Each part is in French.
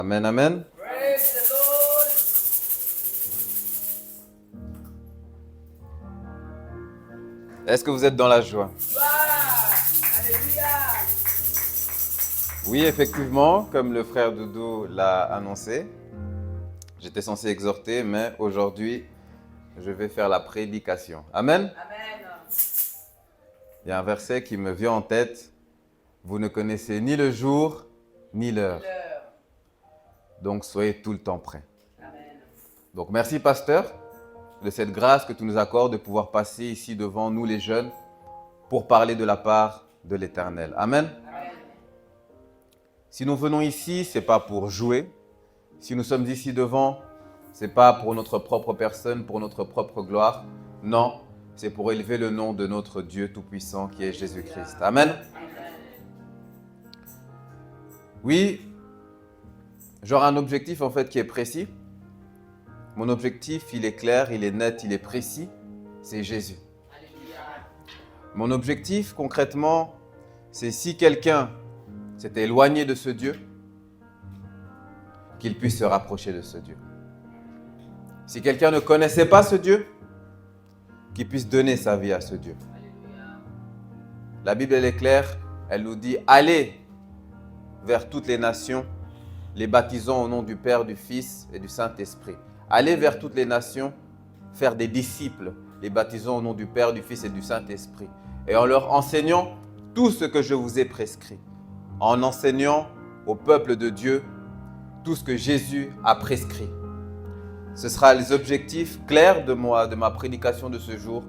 Amen, amen. Praise the Lord. Est-ce que vous êtes dans la joie? Joie. Alléluia. Oui, effectivement, comme le frère Doudou l'a annoncé, j'étais censé exhorter, mais aujourd'hui, je vais faire la prédication. Amen. Amen. Il y a un verset qui me vient en tête. Vous ne connaissez ni le jour, ni l'heure. L'heure. Donc, soyez tout le temps prêts. Amen. Donc, merci, pasteur, de cette grâce que tu nous accordes de pouvoir passer ici devant nous, les jeunes, pour parler de la part de l'Éternel. Amen. Amen. Si nous venons ici, ce n'est pas pour jouer. Si nous sommes ici devant, ce n'est pas pour notre propre personne, pour notre propre gloire. Non, c'est pour élever le nom de notre Dieu Tout-Puissant qui est Jésus-Christ. Amen. Amen. Oui, j'aurai un objectif en fait qui est précis. Mon objectif, il est clair, il est net, il est précis. C'est Jésus. Alléluia. Mon objectif, concrètement, c'est si quelqu'un s'est éloigné de ce Dieu, qu'il puisse se rapprocher de ce Dieu. Si quelqu'un ne connaissait pas ce Dieu, qu'il puisse donner sa vie à ce Dieu. Alléluia. La Bible, elle est claire, elle nous dit « Allez vers toutes les nations, les baptisant au nom du Père, du Fils et du Saint-Esprit. » Allez vers toutes les nations, faire des disciples, les baptisant au nom du Père, du Fils et du Saint-Esprit. Et en leur enseignant tout ce que je vous ai prescrit. En enseignant au peuple de Dieu tout ce que Jésus a prescrit. Ce sera les objectifs clairs de ma prédication de ce jour.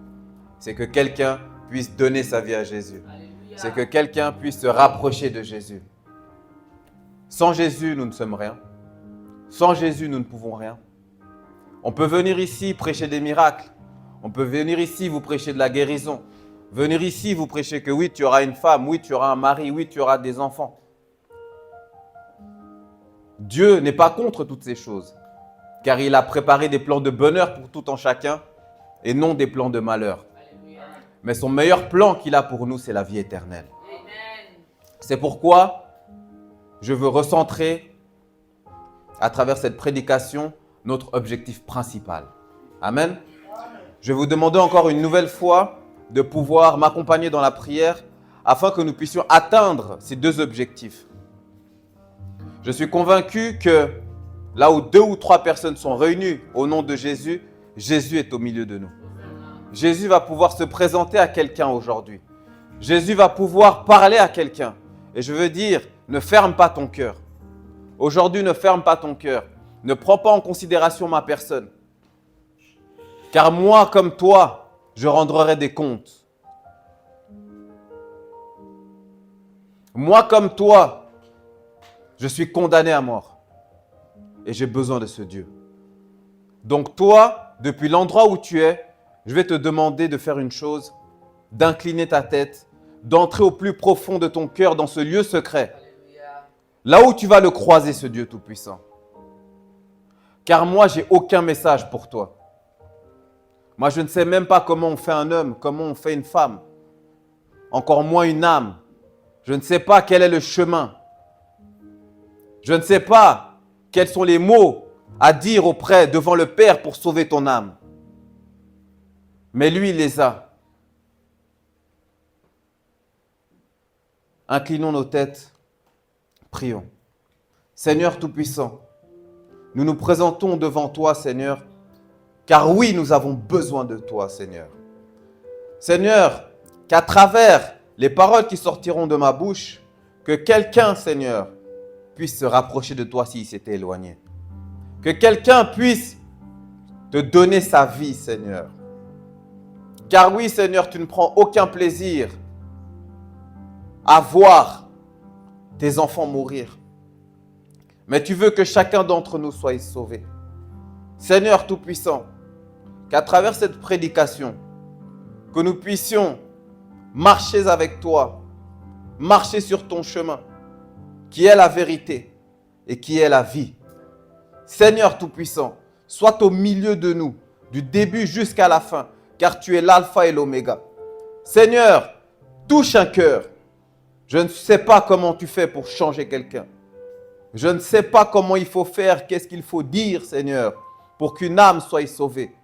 C'est que quelqu'un puisse donner sa vie à Jésus. Alléluia. C'est que quelqu'un puisse se rapprocher de Jésus. Sans Jésus, nous ne sommes rien. Sans Jésus, nous ne pouvons rien. On peut venir ici prêcher des miracles. On peut venir ici vous prêcher de la guérison. Venir ici vous prêcher que oui, tu auras une femme, oui, tu auras un mari, oui, tu auras des enfants. Dieu n'est pas contre toutes ces choses, car il a préparé des plans de bonheur pour tout en chacun et non des plans de malheur. Alléluia. Mais son meilleur plan qu'il a pour nous, c'est la vie éternelle. Amen. C'est pourquoi je veux recentrer à travers cette prédication notre objectif principal. Amen. Je vais vous demander encore une nouvelle fois de pouvoir m'accompagner dans la prière afin que nous puissions atteindre ces deux objectifs. Je suis convaincu que là où 2 ou 3 personnes sont réunies au nom de Jésus, Jésus est au milieu de nous. Jésus va pouvoir se présenter à quelqu'un aujourd'hui. Jésus va pouvoir parler à quelqu'un. Et je veux dire, ne ferme pas ton cœur. Aujourd'hui, ne ferme pas ton cœur. Ne prends pas en considération ma personne. Car moi, comme toi, je rendrai des comptes. Moi, comme toi, je suis condamné à mort. Et j'ai besoin de ce Dieu. Donc toi, depuis l'endroit où tu es, je vais te demander de faire une chose, d'incliner ta tête, d'entrer au plus profond de ton cœur dans ce lieu secret. Alléluia. Là où tu vas le croiser, ce Dieu Tout-Puissant. Car moi, j'ai aucun message pour toi. Moi, je ne sais même pas comment on fait un homme, comment on fait une femme. Encore moins une âme. Je ne sais pas quel est le chemin. Je ne sais pas quels sont les mots à dire devant le Père pour sauver ton âme. Mais lui, il les a. Inclinons nos têtes, prions. Seigneur Tout-Puissant, nous nous présentons devant toi, Seigneur, car oui, nous avons besoin de toi, Seigneur. Seigneur, qu'à travers les paroles qui sortiront de ma bouche, que quelqu'un, Seigneur, puisse se rapprocher de toi s'il s'était éloigné. Que quelqu'un puisse te donner sa vie, Seigneur. Car oui, Seigneur, tu ne prends aucun plaisir à voir tes enfants mourir. Mais tu veux que chacun d'entre nous soit sauvé. Seigneur Tout-Puissant, qu'à travers cette prédication, que nous puissions marcher avec toi, marcher sur ton chemin, qui est la vérité et qui est la vie. Seigneur Tout-Puissant, sois au milieu de nous, du début jusqu'à la fin, car tu es l'alpha et l'oméga. Seigneur, touche un cœur. Je ne sais pas comment tu fais pour changer quelqu'un. Je ne sais pas comment il faut faire, qu'est-ce qu'il faut dire, Seigneur, pour qu'une âme soit sauvée.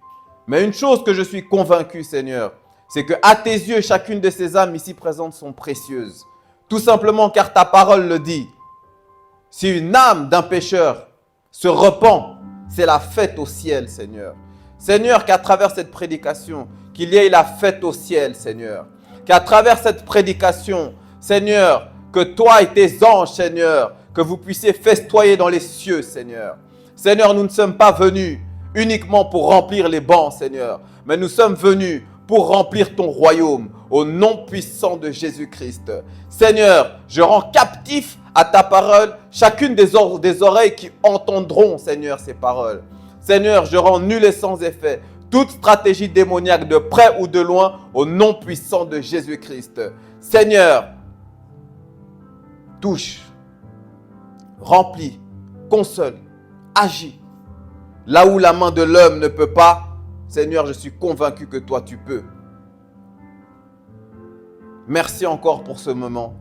Mais une chose que je suis convaincu, Seigneur, c'est que à tes yeux, chacune de ces âmes ici présentes sont précieuses. Tout simplement car ta parole le dit. Si une âme d'un pécheur se repent, c'est la fête au ciel, Seigneur. Seigneur, qu'à travers cette prédication, qu'il y ait la fête au ciel, Seigneur. Qu'à travers cette prédication, Seigneur, que toi et tes anges, Seigneur, que vous puissiez festoyer dans les cieux, Seigneur. Seigneur, nous ne sommes pas venus uniquement pour remplir les bancs, Seigneur, mais nous sommes venus pour remplir ton royaume au nom puissant de Jésus-Christ. Seigneur, je rends captif à ta parole chacune des oreilles qui entendront, Seigneur, ces paroles. Seigneur, je rends nul et sans effet toute stratégie démoniaque de près ou de loin au nom puissant de Jésus-Christ. Seigneur, touche, remplis, console, agis. Là où la main de l'homme ne peut pas, Seigneur, je suis convaincu que toi tu peux. Merci encore pour ce moment.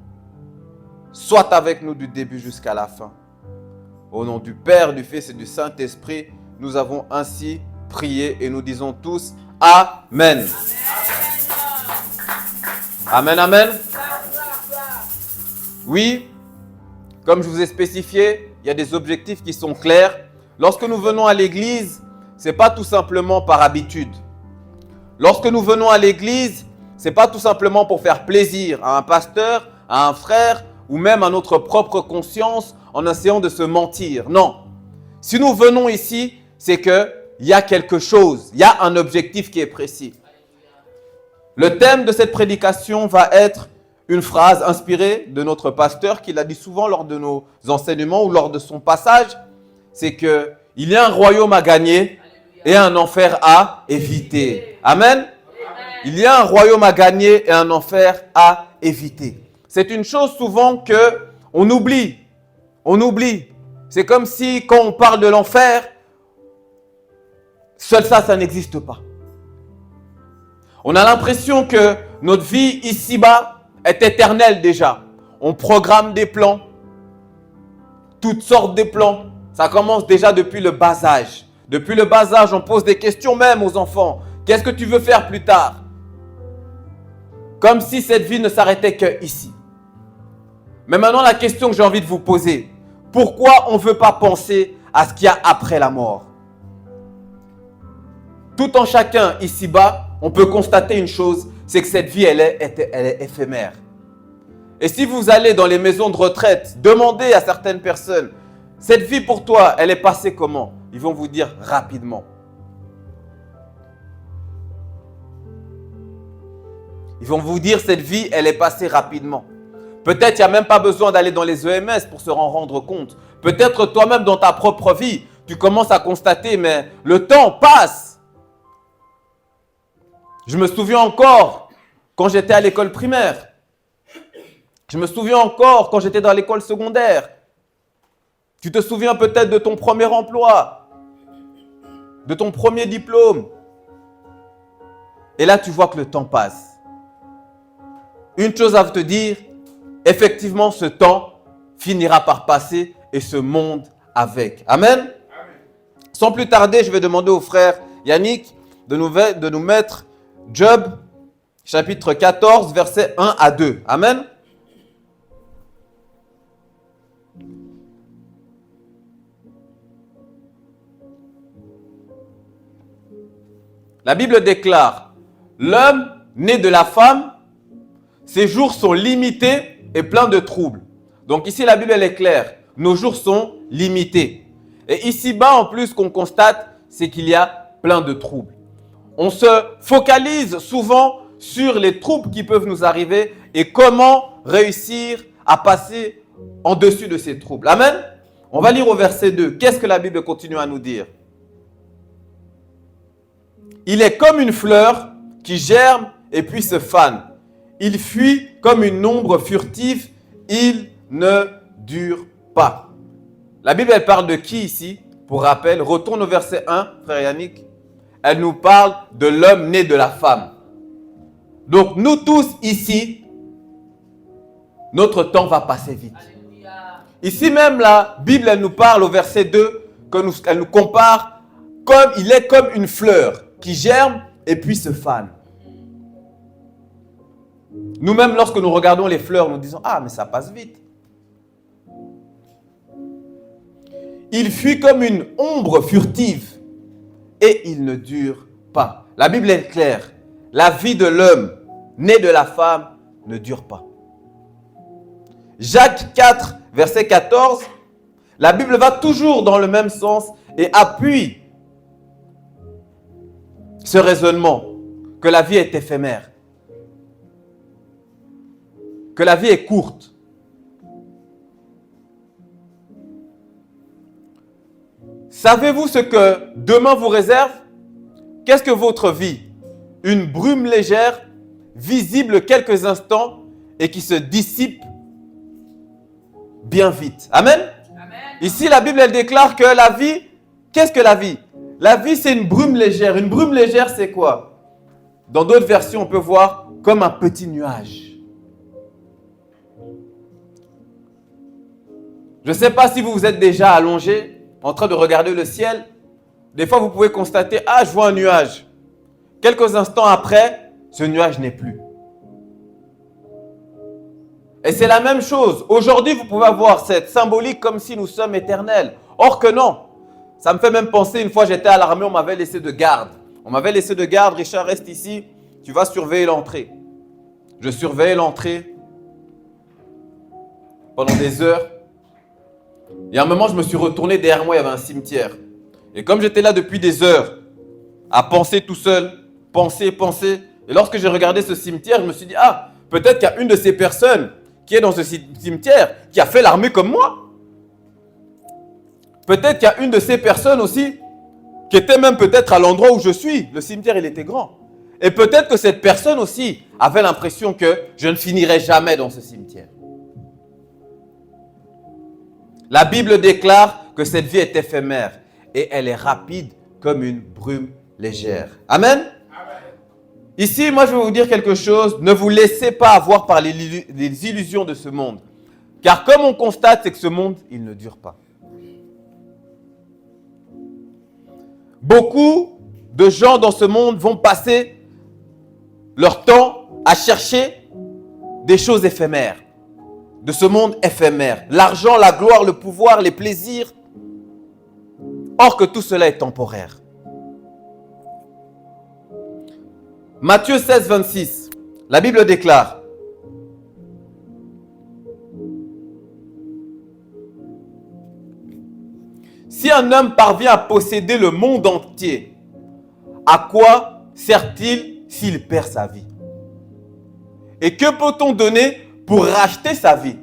Sois avec nous du début jusqu'à la fin. Au nom du Père, du Fils et du Saint-Esprit, nous avons ainsi prié et nous disons tous Amen. Amen, amen. Oui, comme je vous ai spécifié, il y a des objectifs qui sont clairs. Lorsque nous venons à l'église, ce n'est pas tout simplement par habitude. Lorsque nous venons à l'église, ce n'est pas tout simplement pour faire plaisir à un pasteur, à un frère ou même à notre propre conscience en essayant de se mentir. Non. Si nous venons ici, c'est qu'il y a quelque chose, il y a un objectif qui est précis. Le thème de cette prédication va être une phrase inspirée de notre pasteur qui l'a dit souvent lors de nos enseignements ou lors de son passage. C'est qu'il y a un royaume à gagner et un enfer à éviter. Amen. Il y a un royaume à gagner et un enfer à éviter. C'est une chose souvent qu'on oublie. On oublie. C'est comme si quand on parle de l'enfer, seul ça n'existe pas. On a l'impression que notre vie ici-bas est éternelle déjà. On programme des plans, toutes sortes de plans. Ça commence déjà depuis le bas âge. Depuis le bas âge, on pose des questions même aux enfants. Qu'est-ce que tu veux faire plus tard? Comme si cette vie ne s'arrêtait qu'ici. Mais maintenant, la question que j'ai envie de vous poser, pourquoi on ne veut pas penser à ce qu'il y a après la mort? Tout en chacun ici-bas, on peut constater une chose, c'est que cette vie, elle est éphémère. Et si vous allez dans les maisons de retraite, demandez à certaines personnes, cette vie pour toi, elle est passée comment? Ils vont vous dire rapidement. Ils vont vous dire cette vie, elle est passée rapidement. Peut-être il n'y a même pas besoin d'aller dans les EMS pour se en rendre compte. Peut-être toi-même dans ta propre vie, tu commences à constater, mais le temps passe. Je me souviens encore quand j'étais à l'école primaire. Je me souviens encore quand j'étais dans l'école secondaire. Tu te souviens peut-être de ton premier emploi, de ton premier diplôme. Et là, tu vois que le temps passe. Une chose à te dire, effectivement, ce temps finira par passer et ce monde avec. Amen. Amen. Sans plus tarder, je vais demander au frère Yannick de nous mettre Job, chapitre 14, versets 1 à 2. Amen. La Bible déclare, l'homme né de la femme, ses jours sont limités et pleins de troubles. Donc ici, la Bible elle est claire. Nos jours sont limités. Et ici-bas, en plus, ce qu'on constate, c'est qu'il y a plein de troubles. On se focalise souvent sur les troubles qui peuvent nous arriver et comment réussir à passer en dessus de ces troubles. Amen. On va lire au verset 2. Qu'est-ce que la Bible continue à nous dire? Il est comme une fleur qui germe et puis se fane. Il fuit comme une ombre furtive. Il ne dure pas. La Bible, elle parle de qui ici? Pour rappel, retourne au verset 1, frère Yannick. Elle nous parle de l'homme né de la femme. Donc, nous tous ici, notre temps va passer vite. Ici même, la Bible, elle nous parle au verset 2, elle nous compare comme il est comme une fleur qui germe et puis se fane. Nous-mêmes, lorsque nous regardons les fleurs, nous disons « Ah, mais ça passe vite ». Il fuit comme une ombre furtive et il ne dure pas. La Bible est claire. La vie de l'homme né de la femme ne dure pas. Jacques 4, verset 14, la Bible va toujours dans le même sens et appuie ce raisonnement que la vie est éphémère, que la vie est courte. Savez-vous ce que demain vous réserve? Qu'est-ce que votre vie? Une brume légère, visible quelques instants et qui se dissipe bien vite. Amen? Amen. Ici, la Bible, elle déclare que la vie, qu'est-ce que la vie? La vie, c'est une brume légère. Une brume légère, c'est quoi? Dans d'autres versions, on peut voir comme un petit nuage. Je ne sais pas si vous vous êtes déjà allongé en train de regarder le ciel. Des fois, vous pouvez constater, ah, je vois un nuage. Quelques instants après, ce nuage n'est plus. Et c'est la même chose. Aujourd'hui, vous pouvez avoir cette symbolique comme si nous sommes éternels. Or que non. Ça me fait même penser, une fois j'étais à l'armée, on m'avait laissé de garde. On m'avait laissé de garde, Richard, reste ici, tu vas surveiller l'entrée. Je surveillais l'entrée pendant des heures. Et à un moment, je me suis retourné, derrière moi, il y avait un cimetière. Et comme j'étais là depuis des heures, à penser tout seul, penser. Et lorsque j'ai regardé ce cimetière, je me suis dit, ah, peut-être qu'il y a une de ces personnes qui est dans ce cimetière, qui a fait l'armée comme moi. Peut-être qu'il y a une de ces personnes aussi, qui était même peut-être à l'endroit où je suis. Le cimetière, il était grand. Et peut-être que cette personne aussi avait l'impression que je ne finirais jamais dans ce cimetière. La Bible déclare que cette vie est éphémère et elle est rapide comme une brume légère. Amen? Ici, moi, je vais vous dire quelque chose. Ne vous laissez pas avoir par les illusions de ce monde. Car comme on constate, c'est que ce monde, il ne dure pas. Beaucoup de gens dans ce monde vont passer leur temps à chercher des choses éphémères. De ce monde éphémère. L'argent, la gloire, le pouvoir, les plaisirs. Or que tout cela est temporaire. Matthieu 16, 26. La Bible déclare: si un homme parvient à posséder le monde entier, à quoi sert-il s'il perd sa vie? Et que peut-on donner pour racheter sa vie?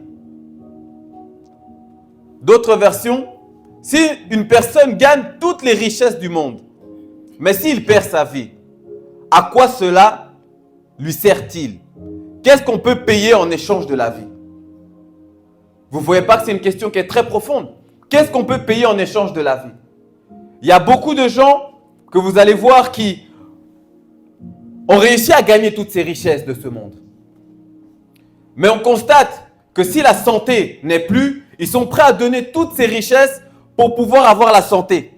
D'autres versions, si une personne gagne toutes les richesses du monde, mais s'il perd sa vie, à quoi cela lui sert-il? Qu'est-ce qu'on peut payer en échange de la vie? Vous ne voyez pas que c'est une question qui est très profonde. Qu'est-ce qu'on peut payer en échange de la vie? Il y a beaucoup de gens que vous allez voir qui ont réussi à gagner toutes ces richesses de ce monde. Mais on constate que si la santé n'est plus, ils sont prêts à donner toutes ces richesses pour pouvoir avoir la santé.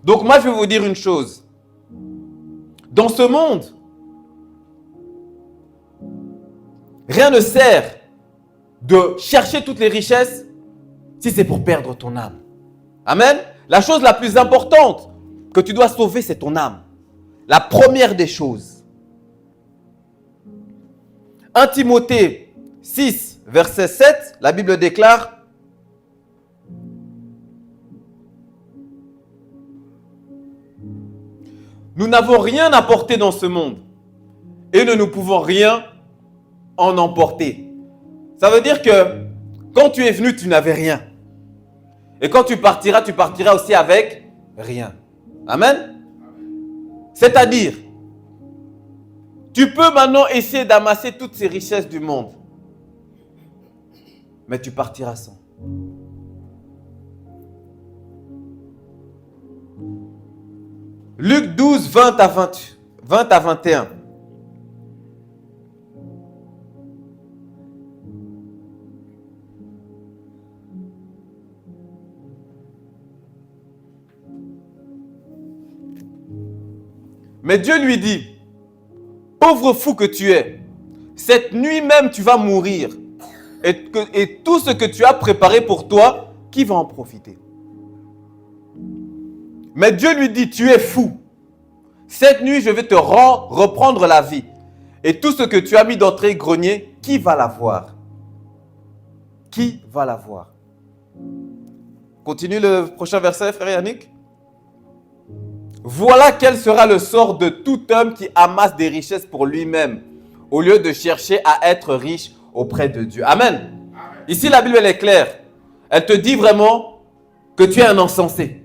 Donc moi, je vais vous dire une chose. Dans ce monde, rien ne sert de chercher toutes les richesses si c'est pour perdre ton âme. Amen. La chose la plus importante que tu dois sauver, c'est ton âme. La première des choses. 1 Timothée 6, verset 7, la Bible déclare: nous n'avons rien apporté dans ce monde et ne nous pouvons rien en emporter. Ça veut dire que quand tu es venu, tu n'avais rien. Et quand tu partiras aussi avec rien. Amen. C'est-à-dire, tu peux maintenant essayer d'amasser toutes ces richesses du monde, mais tu partiras sans. Luc 12, 20 à 21. Mais Dieu lui dit, pauvre fou que tu es, cette nuit même tu vas mourir. Et tout ce que tu as préparé pour toi, qui va en profiter? Mais Dieu lui dit, tu es fou. Cette nuit, je vais te reprendre la vie. Et tout ce que tu as mis dans tes greniers, qui va l'avoir? Qui va l'avoir? Continue le prochain verset, frère Yannick. Voilà quel sera le sort de tout homme qui amasse des richesses pour lui-même, au lieu de chercher à être riche auprès de Dieu. Amen. Ici, la Bible, elle est claire. Elle te dit vraiment que tu es un insensé.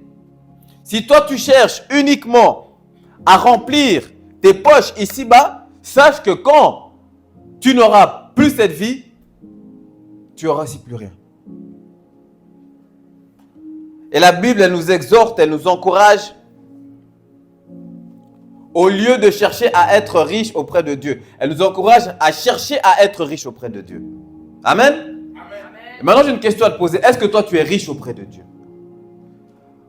Si toi, tu cherches uniquement à remplir tes poches ici-bas, sache que quand tu n'auras plus cette vie, tu n'auras aussi plus rien. Et la Bible, elle nous exhorte, elle nous encourage, au lieu de chercher à être riche auprès de Dieu. Elle nous encourage à chercher à être riche auprès de Dieu. Amen. Et maintenant, j'ai une question à te poser. Est-ce que toi, tu es riche auprès de Dieu?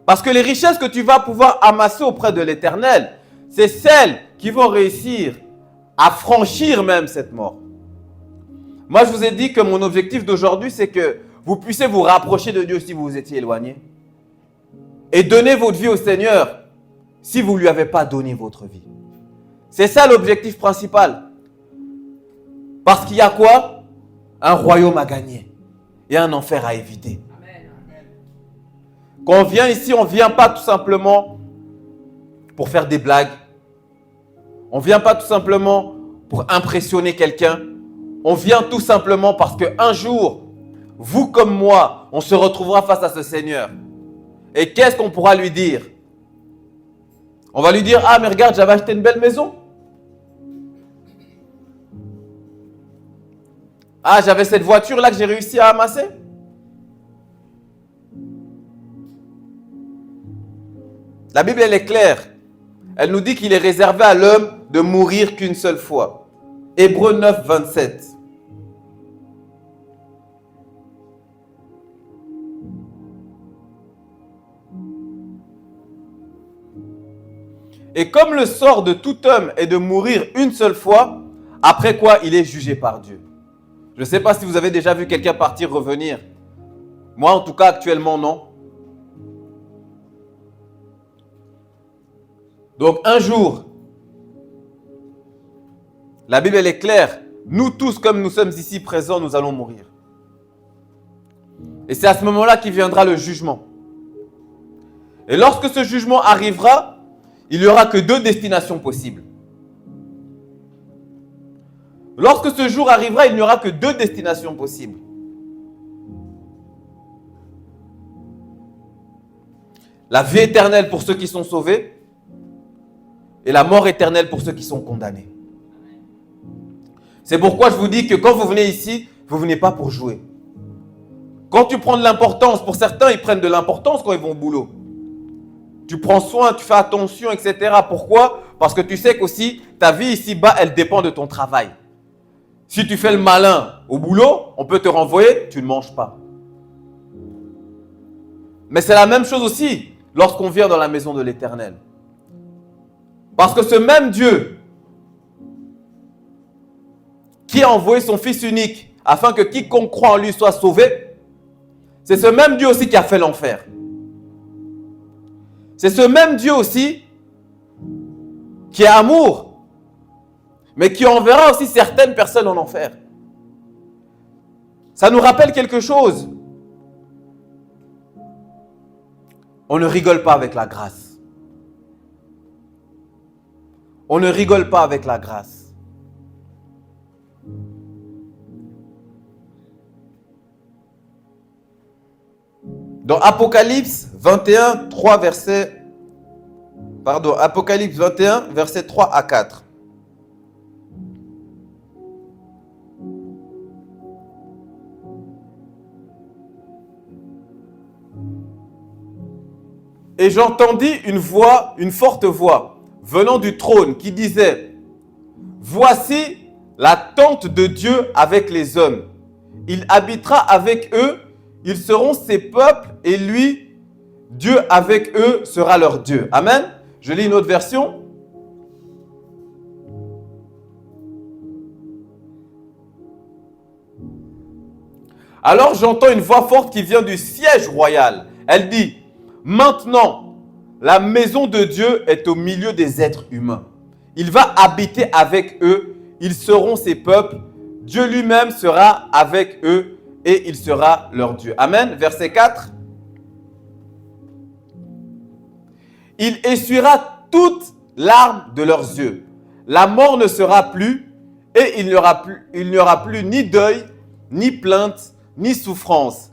Parce que les richesses que tu vas pouvoir amasser auprès de l'Éternel, c'est celles qui vont réussir à franchir même cette mort. Moi, je vous ai dit que mon objectif d'aujourd'hui, c'est que vous puissiez vous rapprocher de Dieu si vous vous étiez éloigné. Et donner votre vie au Seigneur si vous ne lui avez pas donné votre vie. C'est ça l'objectif principal. Parce qu'il y a quoi? Un royaume à gagner et un enfer à éviter. Quand on vient ici, on ne vient pas tout simplement pour faire des blagues. On ne vient pas tout simplement pour impressionner quelqu'un. On vient tout simplement parce qu'un jour, vous comme moi, on se retrouvera face à ce Seigneur. Et qu'est-ce qu'on pourra lui dire? On va lui dire, ah mais regarde, j'avais acheté une belle maison. Ah, j'avais cette voiture-là que j'ai réussi à amasser. La Bible, elle est claire. Elle nous dit qu'il est réservé à l'homme de mourir qu'une seule fois. Hébreux 9, 27. Et comme le sort de tout homme est de mourir une seule fois, après quoi il est jugé par Dieu. Je ne sais pas si vous avez déjà vu quelqu'un partir, revenir. Moi, en tout cas, actuellement, non. Donc, un jour, la Bible, elle est claire. Nous tous, comme nous sommes ici présents, nous allons mourir. Et c'est à ce moment-là qu'il viendra le jugement. Et lorsque ce jugement arrivera, il n'y aura que deux destinations possibles. Lorsque ce jour arrivera, il n'y aura que deux destinations possibles. La vie éternelle pour ceux qui sont sauvés et la mort éternelle pour ceux qui sont condamnés. C'est pourquoi je vous dis que quand vous venez ici, vous ne venez pas pour jouer. Quand tu prends de l'importance, pour certains, ils prennent de l'importance quand ils vont au boulot. Tu prends soin, tu fais attention, etc. Pourquoi? Parce que tu sais qu'aussi, ta vie ici-bas, elle dépend de ton travail. Si tu fais le malin au boulot, on peut te renvoyer, tu ne manges pas. Mais c'est la même chose aussi lorsqu'on vient dans la maison de l'Éternel. Parce que ce même Dieu qui a envoyé son Fils unique afin que quiconque croit en lui soit sauvé, c'est ce même Dieu aussi qui a fait l'enfer. C'est ce même Dieu aussi qui est amour, mais qui enverra aussi certaines personnes en enfer. Ça nous rappelle quelque chose. On ne rigole pas avec la grâce. On ne rigole pas avec la grâce. Dans Apocalypse 21, 3 versets... Pardon, Apocalypse 21, versets 3 à 4. Et j'entendis une voix, une forte voix, venant du trône, qui disait, « Voici la tente de Dieu avec les hommes. Il habitera avec eux, ils seront ses peuples, et lui, Dieu avec eux, sera leur Dieu. » Amen. Je lis une autre version. Alors j'entends une voix forte qui vient du siège royal. Elle dit, maintenant, la maison de Dieu est au milieu des êtres humains. Il va habiter avec eux, ils seront ses peuples, Dieu lui-même sera avec eux et il sera leur Dieu. Amen. Verset 4. Il essuiera toutes larmes de leurs yeux. La mort ne sera plus et il n'y aura plus ni deuil, ni plainte, ni souffrance.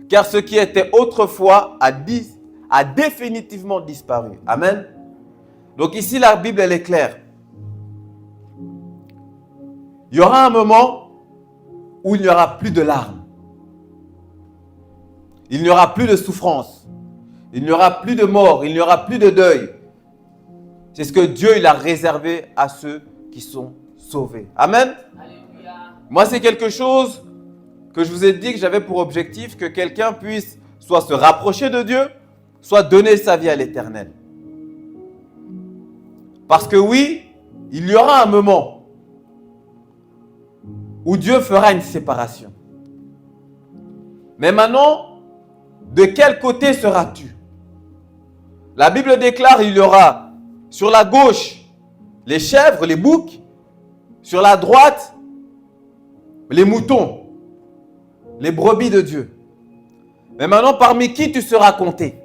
Car ce qui était autrefois a définitivement disparu. Amen. Donc ici, la Bible, elle est claire. Il y aura un moment où il n'y aura plus de larmes. Il n'y aura plus de souffrance. Il n'y aura plus de mort. Il n'y aura plus de deuil. C'est ce que Dieu il a réservé à ceux qui sont sauvés. Amen. Alléluia. Moi, c'est quelque chose que je vous ai dit que j'avais pour objectif que quelqu'un puisse soit se rapprocher de Dieu, soit donner sa vie à l'Éternel. Parce que oui, il y aura un moment où Dieu fera une séparation. Mais maintenant, de quel côté seras-tu? La Bible déclare il y aura sur la gauche les chèvres, les boucs, sur la droite les moutons, les brebis de Dieu. Mais maintenant, parmi qui tu seras compté?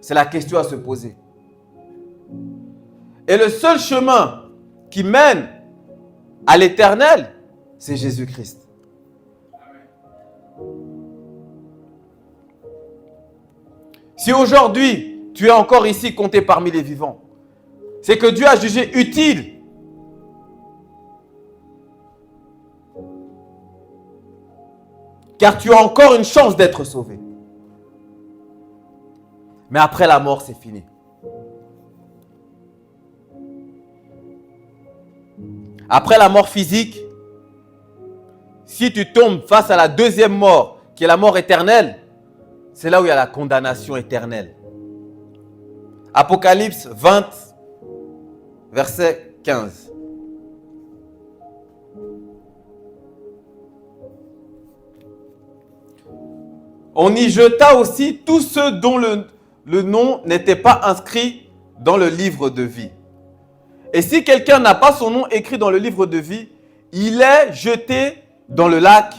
C'est la question à se poser. Et le seul chemin qui mène à l'Éternel, c'est Jésus-Christ. Si aujourd'hui, tu es encore ici compté parmi les vivants, c'est que Dieu a jugé utile car tu as encore une chance d'être sauvé. Mais après la mort, c'est fini. Après la mort physique, si tu tombes face à la deuxième mort, qui est la mort éternelle, c'est là où il y a la condamnation éternelle. Apocalypse 20, verset 15. On y jeta aussi tous ceux dont le nom n'était pas inscrit dans le livre de vie. Et si quelqu'un n'a pas son nom écrit dans le livre de vie, il est jeté dans le lac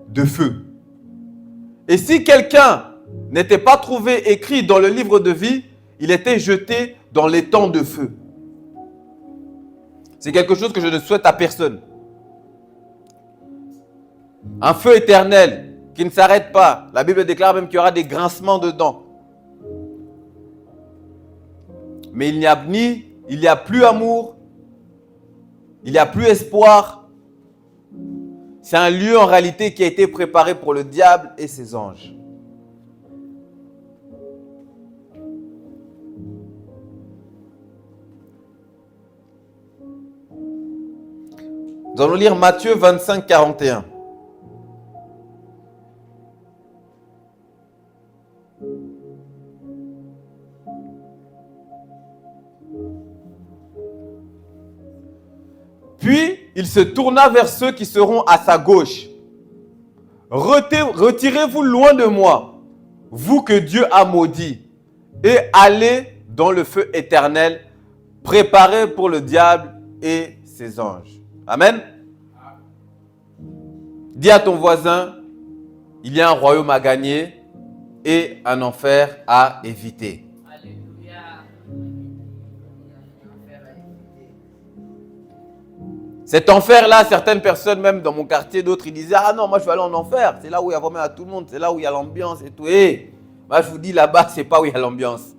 de feu. Et si quelqu'un n'était pas trouvé écrit dans le livre de vie, il était jeté dans l'étang de feu. C'est quelque chose que je ne souhaite à personne. Un feu éternel qui ne s'arrête pas. La Bible déclare même qu'il y aura des grincements dedans. Mais il n'y a plus amour, il n'y a plus espoir. C'est un lieu en réalité qui a été préparé pour le diable et ses anges. Nous allons lire Matthieu 25, 41. Puis, il se tourna vers ceux qui seront à sa gauche. Retirez-vous loin de moi, vous que Dieu a maudit, et allez dans le feu éternel, préparé pour le diable et ses anges. Amen. Dis à ton voisin, il y a un royaume à gagner et un enfer à éviter. Alléluia. Cet enfer-là, certaines personnes, même dans mon quartier, d'autres, ils disaient « Ah non, moi je vais aller en enfer. C'est là où il y a vraiment à tout le monde. C'est là où il y a l'ambiance et tout. » Et moi je vous dis, là-bas, c'est pas où il y a l'ambiance.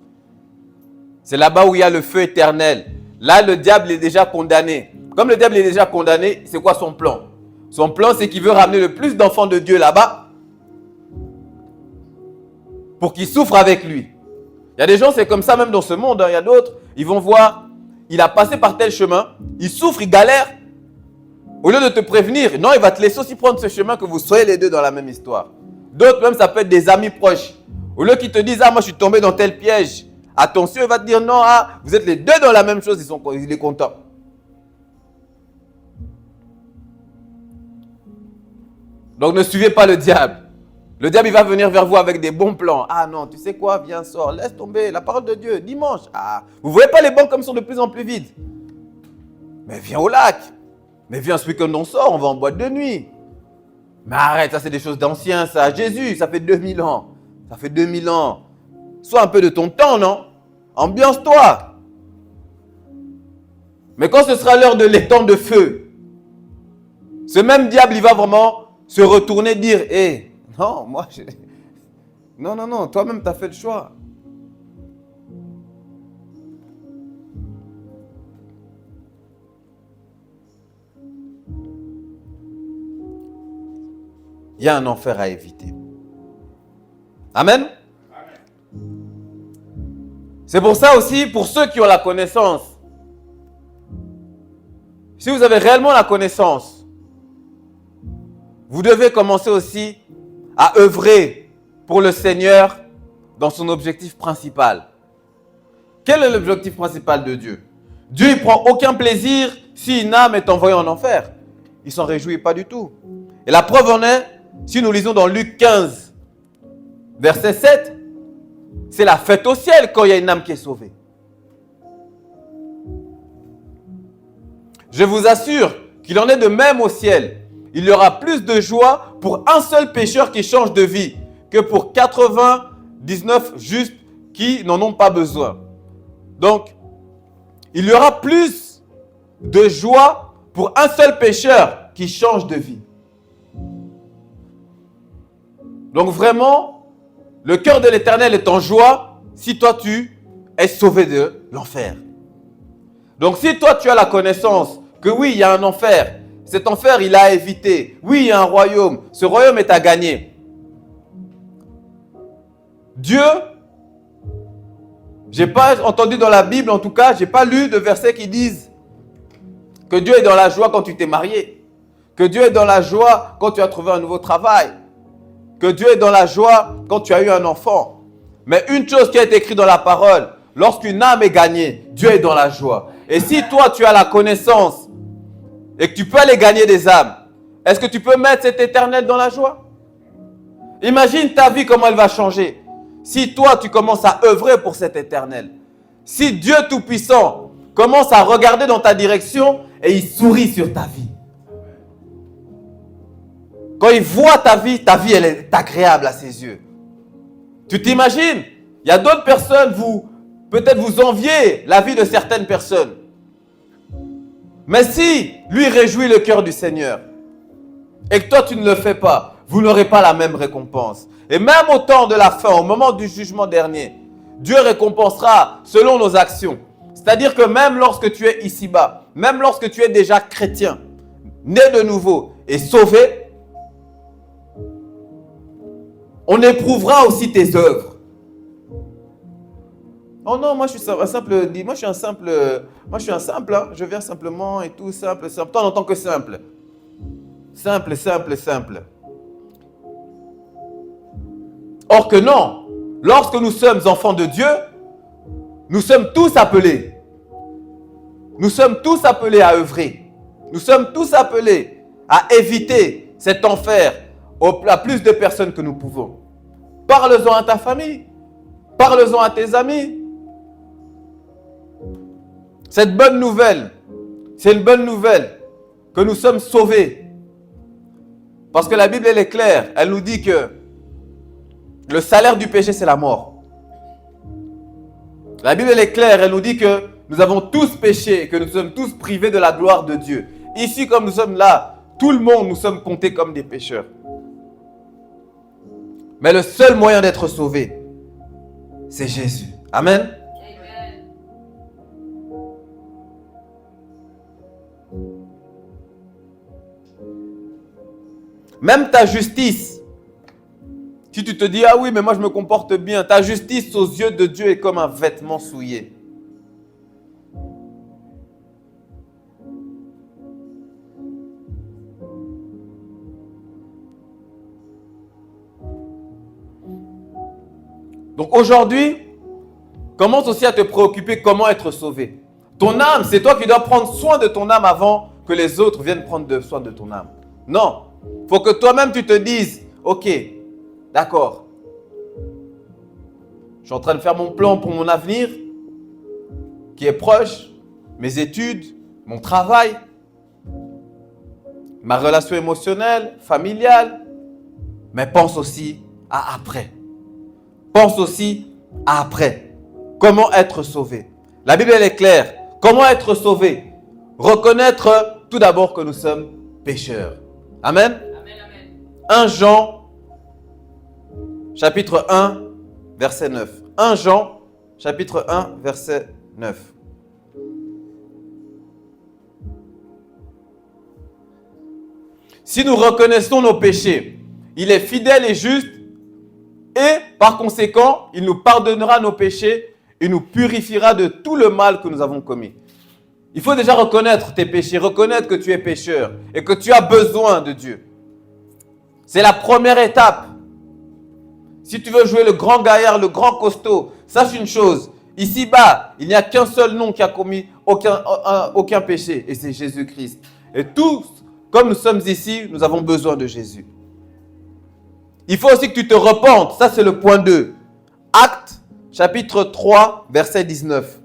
C'est là-bas où il y a le feu éternel. Là, le diable est déjà condamné. Comme le diable est déjà condamné, c'est quoi son plan? Son plan, c'est qu'il veut ramener le plus d'enfants de Dieu là-bas pour qu'ils souffrent avec lui. Il y a des gens, c'est comme ça même dans ce monde. Il y a d'autres, ils vont voir, il a passé par tel chemin, il souffre, il galère. Au lieu de te prévenir, non, il va te laisser aussi prendre ce chemin que vous soyez les deux dans la même histoire. D'autres même, ça peut être des amis proches. Au lieu qu'ils te disent, ah, moi je suis tombé dans tel piège. Attention, il va te dire, non, ah, vous êtes les deux dans la même chose, il est content. Donc ne suivez pas le diable. Le diable, il va venir vers vous avec des bons plans. Ah non, tu sais quoi, viens, sors, laisse tomber la parole de Dieu, dimanche. Ah, vous voyez pas les bancs comme sont de plus en plus vides. Mais viens au lac. Mais viens ce week-end, on sort, on va en boîte de nuit. Mais arrête, ça c'est des choses d'anciens, ça. Jésus, ça fait 2000 ans. Ça fait 2000 ans. Sois un peu de ton temps, non? Ambiance-toi. Mais quand ce sera l'heure de l'étang de feu, ce même diable, il va vraiment se retourner dire, hé, non, moi, non, toi-même, tu as fait le choix. Il y a un enfer à éviter. Amen. C'est pour ça aussi, pour ceux qui ont la connaissance, si vous avez réellement la connaissance, vous devez commencer aussi à œuvrer pour le Seigneur dans son objectif principal. Quel est l'objectif principal de Dieu? Dieu ne prend aucun plaisir si une âme est envoyée en enfer. Il ne s'en réjouit pas du tout. Et la preuve en est, si nous lisons dans Luc 15, verset 7, c'est la fête au ciel quand il y a une âme qui est sauvée. Je vous assure qu'il en est de même au ciel. Il y aura plus de joie pour un seul pécheur qui change de vie que pour 99 justes qui n'en ont pas besoin. Donc, il y aura plus de joie pour un seul pécheur qui change de vie. Donc vraiment, le cœur de l'Éternel est en joie si toi tu es sauvé de l'enfer. Donc si toi tu as la connaissance que oui, il y a un enfer, cet enfer il a évité, oui, il y a un royaume, ce royaume est à gagner. Dieu, j'ai pas entendu dans la Bible, en tout cas, j'ai pas lu de versets qui disent que Dieu est dans la joie quand tu t'es marié, que Dieu est dans la joie quand tu as trouvé un nouveau travail, que Dieu est dans la joie quand tu as eu un enfant. Mais une chose qui est écrite dans la parole, lorsqu'une âme est gagnée, Dieu est dans la joie. Et si toi tu as la connaissance et que tu peux aller gagner des âmes, est-ce que tu peux mettre cet éternel dans la joie? Imagine ta vie, comment elle va changer. Si toi tu commences à œuvrer pour cet éternel. Si Dieu Tout-Puissant commence à regarder dans ta direction et il sourit sur ta vie. Quand il voit ta vie elle est agréable à ses yeux. Tu t'imagines? Il y a d'autres personnes, peut-être vous enviez la vie de certaines personnes. Mais si lui réjouit le cœur du Seigneur et que toi tu ne le fais pas, vous n'aurez pas la même récompense. Et même au temps de la fin, au moment du jugement dernier, Dieu récompensera selon nos actions. C'est-à-dire que même lorsque tu es ici-bas, même lorsque tu es déjà chrétien, né de nouveau et sauvé, on éprouvera aussi tes œuvres. Oh non, moi je suis un simple, hein. Je viens simplement et tout, simple. Toi en tant que simple. Simple. Or que non, lorsque nous sommes enfants de Dieu, nous sommes tous appelés. Nous sommes tous appelés à œuvrer. Nous sommes tous appelés à éviter cet enfer à plus de personnes que nous pouvons. Parle-en à ta famille. Parle-en à tes amis. Cette bonne nouvelle, c'est une bonne nouvelle que nous sommes sauvés. Parce que la Bible, elle est claire. Elle nous dit que le salaire du péché, c'est la mort. La Bible, elle est claire. Elle nous dit que nous avons tous péché, que nous sommes tous privés de la gloire de Dieu. Ici, comme nous sommes là, tout le monde, nous sommes comptés comme des pécheurs. Mais le seul moyen d'être sauvé, c'est Jésus. Amen. Amen. Même ta justice, si tu te dis, ah oui, mais moi je me comporte bien, ta justice aux yeux de Dieu est comme un vêtement souillé. Donc aujourd'hui, commence aussi à te préoccuper comment être sauvé. Ton âme, c'est toi qui dois prendre soin de ton âme avant que les autres viennent prendre soin de ton âme. Non, Il faut que toi-même tu te dises, ok, d'accord. Je suis en train de faire mon plan pour mon avenir, qui est proche, mes études, mon travail, ma relation émotionnelle, familiale. Mais pense aussi à après. Pense aussi à après. Comment être sauvé? La Bible elle est claire. Comment être sauvé? Reconnaître tout d'abord que nous sommes pécheurs. Amen. Amen, amen. 1 Jean, chapitre 1, verset 9. 1 Jean, chapitre 1, verset 9. Si nous reconnaissons nos péchés, il est fidèle et juste et par conséquent, il nous pardonnera nos péchés et nous purifiera de tout le mal que nous avons commis. Il faut déjà reconnaître tes péchés, reconnaître que tu es pécheur et que tu as besoin de Dieu. C'est la première étape. Si tu veux jouer le grand gaillard, le grand costaud, sache une chose. Ici-bas, il n'y a qu'un seul nom qui a commis aucun péché et c'est Jésus-Christ. Et tous, comme nous sommes ici, nous avons besoin de Jésus. Il faut aussi que tu te repentes. Ça, c'est le point 2. Actes, chapitre 3, verset 19.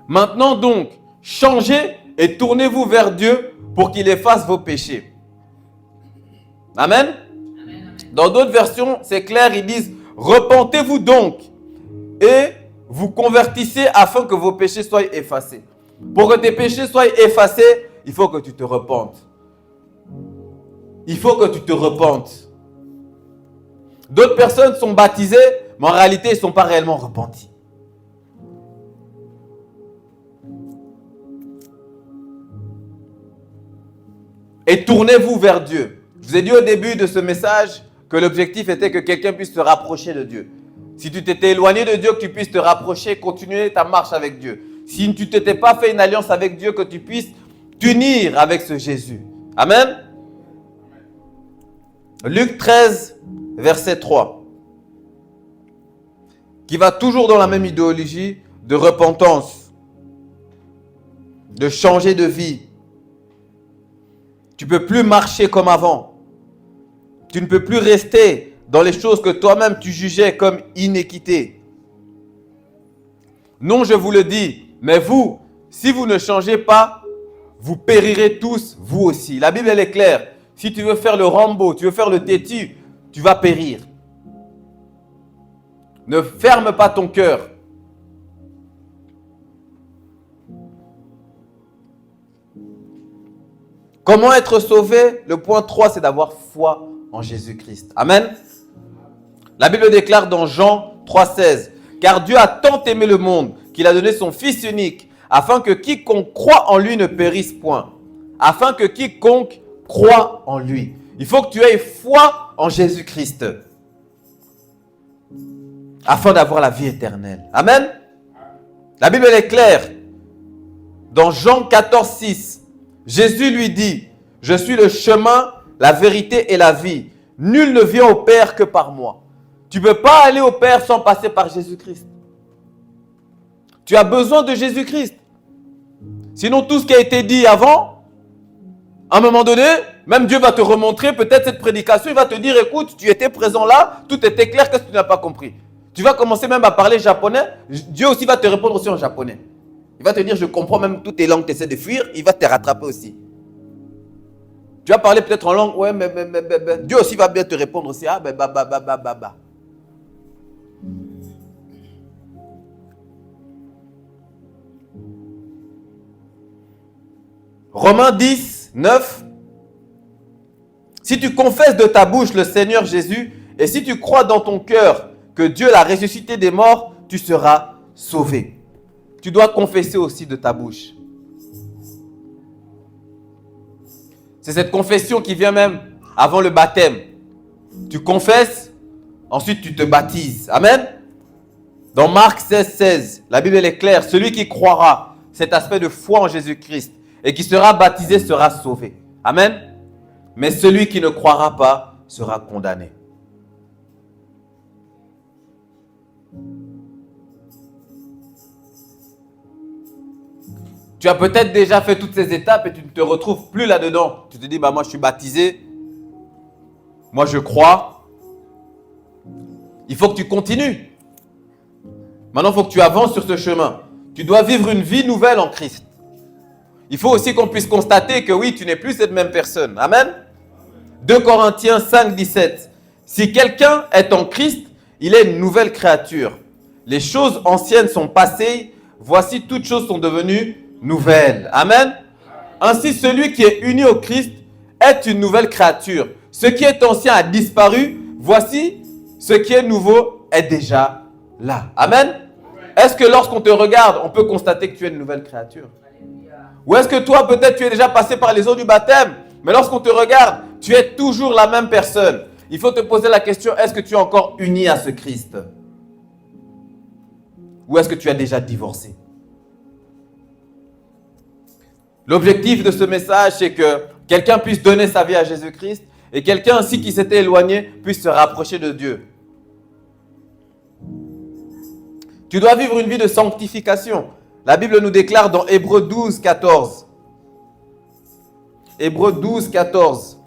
Maintenant donc, changez et tournez-vous vers Dieu pour qu'il efface vos péchés. Amen. Dans d'autres versions, c'est clair, ils disent « Repentez-vous donc et vous convertissez afin que vos péchés soient effacés. » Pour que tes péchés soient effacés, il faut que tu te repentes. Il faut que tu te repentes. D'autres personnes sont baptisées, mais en réalité, ils ne sont pas réellement repentis. Et tournez-vous vers Dieu. Je vous ai dit au début de ce message que l'objectif était que quelqu'un puisse se rapprocher de Dieu. Si tu t'étais éloigné de Dieu, que tu puisses te rapprocher, continuer ta marche avec Dieu. Si tu t'étais pas fait une alliance avec Dieu, que tu puisses t'unir avec ce Jésus. Amen. Luc 13, verset 3. Qui va toujours dans la même idéologie de repentance, de changer de vie. Tu ne peux plus marcher comme avant. Tu ne peux plus rester dans les choses que toi-même tu jugeais comme inéquité. Non, je vous le dis, mais vous, si vous ne changez pas, vous périrez tous, vous aussi. La Bible, elle est claire. Si tu veux faire le Rambo, tu veux faire le têtu, tu vas périr. Ne ferme pas ton cœur. Comment être sauvé? Le point 3, c'est d'avoir foi en Jésus-Christ. Amen. La Bible déclare dans Jean 3,16 « Car Dieu a tant aimé le monde qu'il a donné son Fils unique, afin que quiconque croit en lui ne périsse point. » Afin que quiconque croit en lui. Il faut que tu aies foi en Jésus-Christ. Afin d'avoir la vie éternelle. Amen. La Bible est claire. Dans Jean 14,6, Jésus lui dit « Je suis le chemin, la vérité et la vie. Nul ne vient au Père que par moi. » Tu ne peux pas aller au Père sans passer par Jésus-Christ. Tu as besoin de Jésus-Christ. Sinon, tout ce qui a été dit avant, à un moment donné, même Dieu va te remontrer peut-être cette prédication. Il va te dire, écoute, tu étais présent là, tout était clair, qu'est-ce que tu n'as pas compris? Tu vas commencer même à parler japonais. Dieu aussi va te répondre aussi en japonais. Il va te dire, je comprends même toutes les langues que tu essaies de fuir. Il va te rattraper aussi. Tu vas parler peut-être en langue, ouais, mais. Dieu aussi va bien te répondre aussi. Ah, bah. Romains 10, 9. Si tu confesses de ta bouche le Seigneur Jésus et si tu crois dans ton cœur que Dieu l'a ressuscité des morts, tu seras sauvé. Tu dois confesser aussi de ta bouche. C'est cette confession qui vient même avant le baptême. Tu confesses, ensuite tu te baptises. Amen. Dans Marc 16, 16, la Bible est claire. Celui qui croira, cet aspect de foi en Jésus-Christ, et qui sera baptisé sera sauvé. Amen. Mais celui qui ne croira pas sera condamné. Tu as peut-être déjà fait toutes ces étapes et tu ne te retrouves plus là-dedans. Tu te dis, moi je suis baptisé, moi je crois. Il faut que tu continues. Maintenant, il faut que tu avances sur ce chemin. Tu dois vivre une vie nouvelle en Christ. Il faut aussi qu'on puisse constater que oui, tu n'es plus cette même personne. Amen. 2 Corinthiens 5, 17. Si quelqu'un est en Christ, il est une nouvelle créature. Les choses anciennes sont passées, voici toutes choses sont devenues nouvelles. Amen. Ainsi, celui qui est uni au Christ est une nouvelle créature. Ce qui est ancien a disparu, voici ce qui est nouveau est déjà là. Amen. Est-ce que lorsqu'on te regarde, on peut constater que tu es une nouvelle créature? Ou est-ce que toi, peut-être, tu es déjà passé par les eaux du baptême, mais lorsqu'on te regarde, tu es toujours la même personne? Il faut te poser la question, est-ce que tu es encore uni à ce Christ? Ou est-ce que tu as déjà divorcé? L'objectif de ce message, c'est que quelqu'un puisse donner sa vie à Jésus-Christ et quelqu'un aussi qui s'était éloigné puisse se rapprocher de Dieu. Tu dois vivre une vie de sanctification. La Bible nous déclare dans Hébreux 12, 14. Hébreux 12, 14.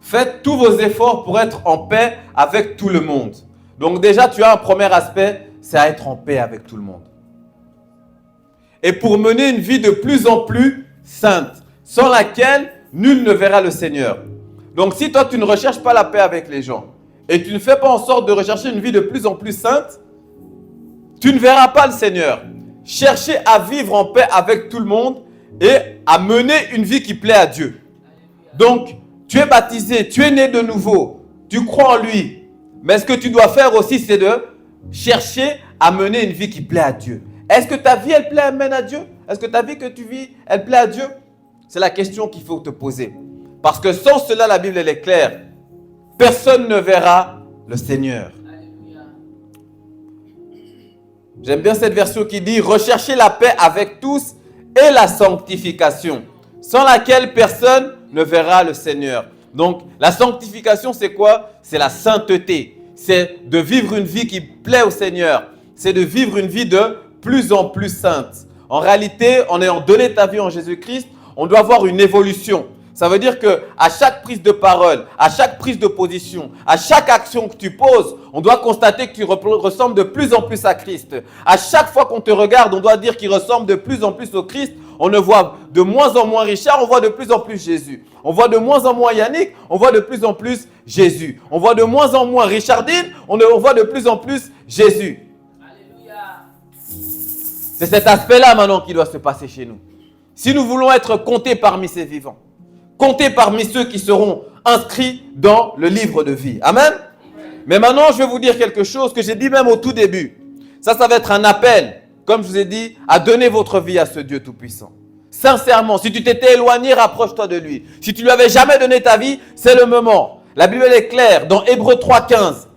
Faites tous vos efforts pour être en paix avec tout le monde. Donc déjà, tu as un premier aspect, c'est à être en paix avec tout le monde. Et pour mener une vie de plus en plus sainte, sans laquelle nul ne verra le Seigneur. Donc si toi, tu ne recherches pas la paix avec les gens, et tu ne fais pas en sorte de rechercher une vie de plus en plus sainte, tu ne verras pas le Seigneur. Cherchez à vivre en paix avec tout le monde et à mener une vie qui plaît à Dieu. Donc, tu es baptisé, tu es né de nouveau, tu crois en lui. Mais ce que tu dois faire aussi, c'est de chercher à mener une vie qui plaît à Dieu. Est-ce que ta vie, elle plaît à Dieu? Est-ce que ta vie que tu vis, elle plaît à Dieu? C'est la question qu'il faut te poser. Parce que sans cela, la Bible, elle est claire. Personne ne verra le Seigneur. J'aime bien cette version qui dit « Recherchez la paix avec tous et la sanctification, sans laquelle personne ne verra le Seigneur. » Donc, la sanctification, c'est quoi? C'est la sainteté. C'est de vivre une vie qui plaît au Seigneur. C'est de vivre une vie de plus en plus sainte. En réalité, en ayant donné ta vie en Jésus-Christ, on doit avoir une évolution. Ça veut dire que à chaque prise de parole, à chaque prise de position, à chaque action que tu poses, on doit constater que tu ressembles de plus en plus à Christ. À chaque fois qu'on te regarde, on doit dire qu'il ressemble de plus en plus au Christ. On ne voit de moins en moins Richard, on voit de plus en plus Jésus. On voit de moins en moins Yannick, on voit de plus en plus Jésus. On voit de moins en moins Richardine, on voit de plus en plus Jésus. Alléluia. C'est cet aspect-là maintenant qui doit se passer chez nous. Si nous voulons être comptés parmi ces vivants, comptés parmi ceux qui seront inscrits dans le livre de vie. Amen. Mais maintenant, je vais vous dire quelque chose que j'ai dit même au tout début. Ça va être un appel, comme je vous ai dit, à donner votre vie à ce Dieu Tout-Puissant. Sincèrement, si tu t'étais éloigné, rapproche-toi de lui. Si tu ne lui avais jamais donné ta vie, c'est le moment. La Bible est claire dans Hébreux 3,15.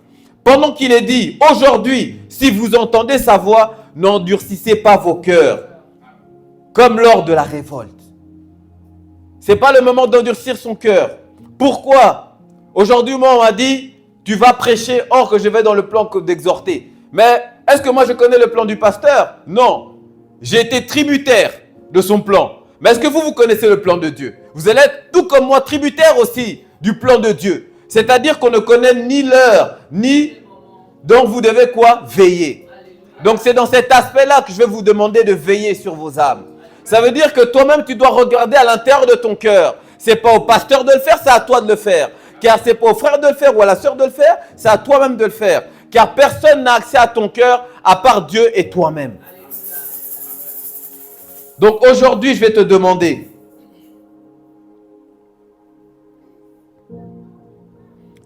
Pendant qu'il est dit, aujourd'hui, si vous entendez sa voix, n'endurcissez pas vos cœurs, comme lors de la révolte. Ce n'est pas le moment d'endurcir son cœur. Pourquoi? Aujourd'hui, moi, on m'a dit, tu vas prêcher, or que je vais dans le plan d'exhorter. Mais est-ce que moi, je connais le plan du pasteur? Non. J'ai été tributaire de son plan. Mais est-ce que vous connaissez le plan de Dieu? Vous allez être, tout comme moi, tributaire aussi du plan de Dieu. C'est-à-dire qu'on ne connaît ni l'heure, ni... Donc, vous devez quoi? Veiller. Donc, c'est dans cet aspect-là que je vais vous demander de veiller sur vos âmes. Ça veut dire que toi-même, tu dois regarder à l'intérieur de ton cœur. Ce n'est pas au pasteur de le faire, c'est à toi de le faire. Car ce n'est pas au frère de le faire ou à la sœur de le faire, c'est à toi-même de le faire. Car personne n'a accès à ton cœur à part Dieu et toi-même. Donc aujourd'hui, je vais te demander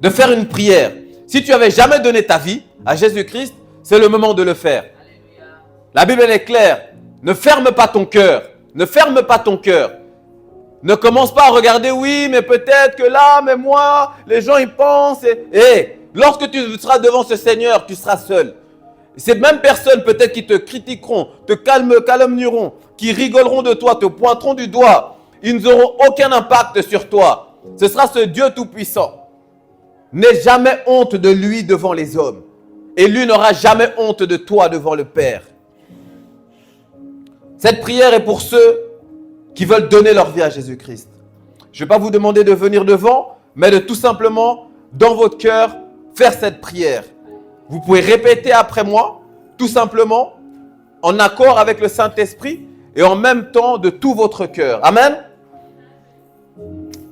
de faire une prière. Si tu n'avais jamais donné ta vie à Jésus-Christ, c'est le moment de le faire. La Bible est claire. Ne ferme pas ton cœur. Ne ferme pas ton cœur. Ne commence pas à regarder, oui, mais peut-être que là, mais moi, les gens, ils pensent. Et lorsque tu seras devant ce Seigneur, tu seras seul. Ces mêmes personnes, peut-être, qui te critiqueront, te calomnieront, qui rigoleront de toi, te pointeront du doigt. Ils n'auront aucun impact sur toi. Ce sera ce Dieu Tout-Puissant. N'aie jamais honte de lui devant les hommes. et lui n'aura jamais honte de toi devant le Père. Cette prière est pour ceux qui veulent donner leur vie à Jésus-Christ. Je ne vais pas vous demander de venir devant, mais de tout simplement, dans votre cœur, faire cette prière. Vous pouvez répéter après moi, tout simplement, en accord avec le Saint-Esprit et en même temps de tout votre cœur. Amen.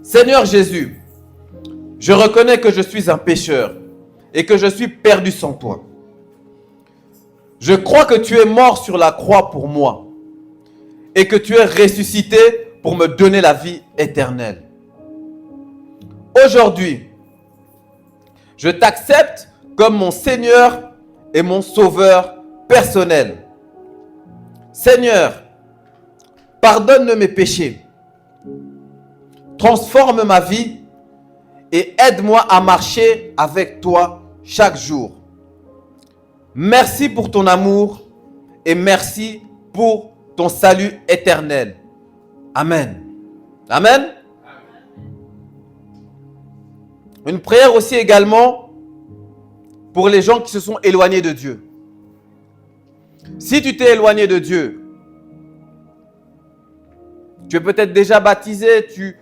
Seigneur Jésus, je reconnais que je suis un pécheur et que je suis perdu sans toi. Je crois que tu es mort sur la croix pour moi et que tu es ressuscité pour me donner la vie éternelle. Aujourd'hui, je t'accepte comme mon Seigneur et mon Sauveur personnel. Seigneur, pardonne mes péchés, transforme ma vie et aide-moi à marcher avec toi chaque jour. Merci pour ton amour et merci pour ton salut éternel. Amen. Amen. Une prière aussi également pour les gens qui se sont éloignés de Dieu. Si tu t'es éloigné de Dieu, tu es peut-être déjà baptisé, tu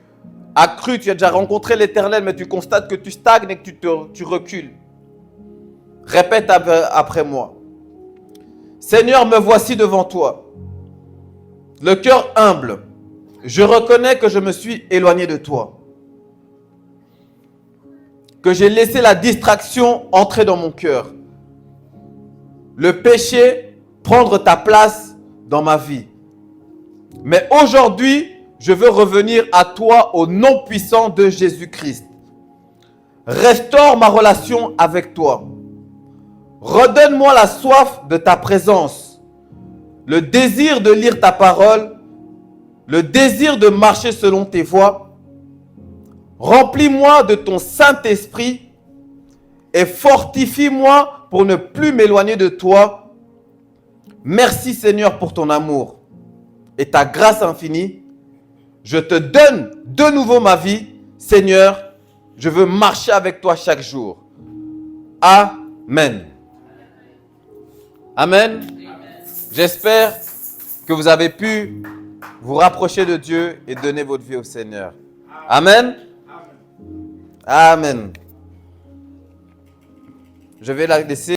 as cru, tu as déjà rencontré l'Éternel, mais tu constates que tu stagnes et que tu recules. Répète après moi. Seigneur, me voici devant toi. Le cœur humble. Je reconnais que je me suis éloigné de toi. Que j'ai laissé la distraction entrer dans mon cœur. Le péché prendre ta place dans ma vie. Mais aujourd'hui, je veux revenir à toi au nom puissant de Jésus-Christ. Restaure ma relation avec toi. Redonne-moi la soif de ta présence, le désir de lire ta parole, le désir de marcher selon tes voies. Remplis-moi de ton Saint-Esprit et fortifie-moi pour ne plus m'éloigner de toi. Merci Seigneur pour ton amour et ta grâce infinie. Je te donne de nouveau ma vie. Seigneur, je veux marcher avec toi chaque jour. Amen. Amen. J'espère que vous avez pu vous rapprocher de Dieu et donner votre vie au Seigneur. Amen. Amen. Je vais la laisser.